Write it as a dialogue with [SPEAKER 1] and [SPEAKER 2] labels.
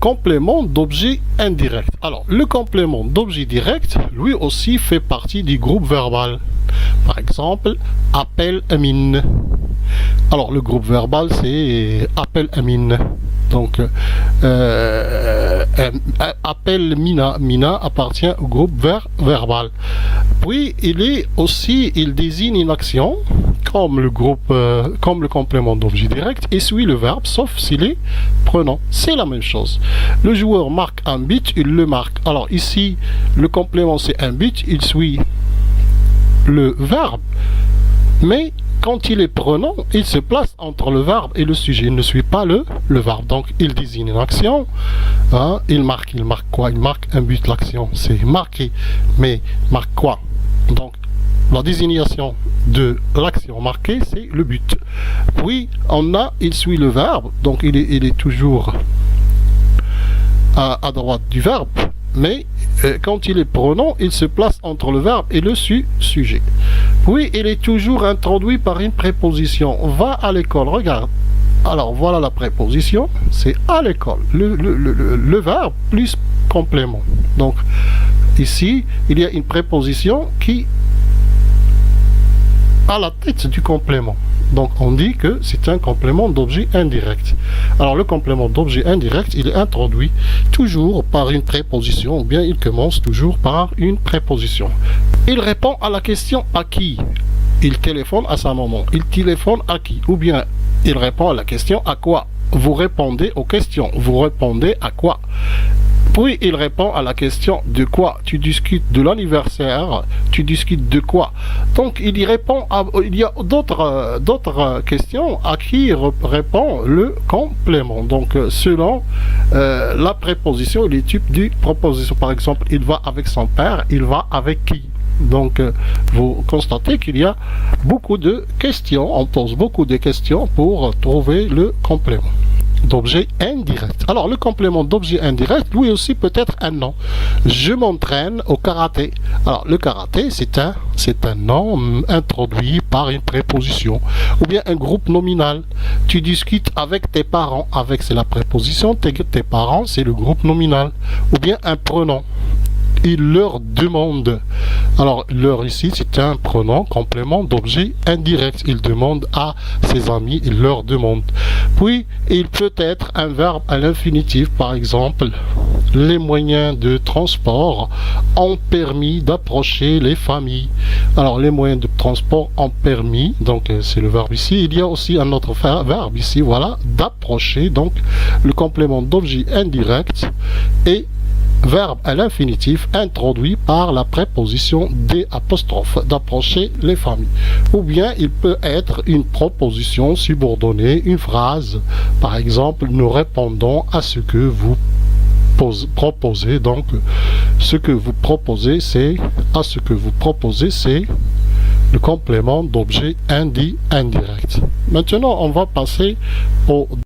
[SPEAKER 1] complément d'objet indirect. Alors, le complément d'objet direct, lui aussi fait partie du groupe verbal. Par exemple, appelle Amine. Alors, le groupe verbal, c'est appelle Amine. Donc, appelle Mina. Mina appartient au groupe verbal. Puis, il désigne une action comme le complément d'objet direct et suit le verbe, sauf s'il est prenant. C'est la même chose. Le joueur marque un but, il le marque. Alors ici, le complément c'est un but, il suit le verbe, mais quand il est prenant, il se place entre le verbe et le sujet. Il ne suit pas le verbe. Donc, il désigne une action. Hein, il marque quoi? Il marque un but. L'action, c'est marquer. Mais marque quoi? Donc, la désignation de l'action marquée, c'est le but. Puis, il suit le verbe. Donc, il est toujours à droite du verbe. Mais quand il est prenant, il se place entre le verbe et le sujet. Puis, il est toujours introduit par une préposition. Va à l'école, regarde. Alors, voilà la préposition, c'est à l'école. Le verbe plus complément. Donc, ici, il y a une préposition qui à la tête du complément. Donc, on dit que c'est un complément d'objet indirect. Alors, le complément d'objet indirect, il est introduit toujours par une préposition, ou bien il commence toujours par une préposition. Il répond à la question à qui? Il téléphone à sa maman. Il téléphone à qui? Ou bien, il répond à la question à quoi? Vous répondez aux questions. Vous répondez à quoi? Puis il répond à la question de quoi? Tu discutes de l'anniversaire, tu discutes de quoi? Donc il y répond il y a d'autres questions à qui répond le complément. Donc selon la préposition et les types de proposition. Par exemple, il va avec son père, il va avec qui? Donc vous constatez qu'il y a beaucoup de questions, on pose beaucoup de questions pour trouver le complément d'objet indirect. Alors, le complément d'objet indirect, lui aussi peut être un nom. Je m'entraîne au karaté. Alors, le karaté, c'est un nom introduit par une préposition. Ou bien un groupe nominal. Tu discutes avec tes parents. Avec, c'est la préposition. Tes parents, c'est le groupe nominal. Ou bien un pronom. Il leur demande. Alors, leur ici, c'est un pronom complément d'objet indirect. Il demande à ses amis, il leur demande. Puis, il peut être un verbe à l'infinitif. Par exemple, les moyens de transport ont permis d'approcher les familles. Alors, les moyens de transport ont permis, donc c'est le verbe ici. Il y a aussi un autre verbe ici, voilà, d'approcher. Donc, le complément d'objet indirect est verbe à l'infinitif introduit par la préposition des apostrophes d'approcher les familles. Ou bien il peut être une proposition subordonnée, une phrase. Par exemple, nous répondons à ce que vous proposez. Donc, ce que vous proposez, c'est le complément d'objet indirect. Maintenant, on va passer au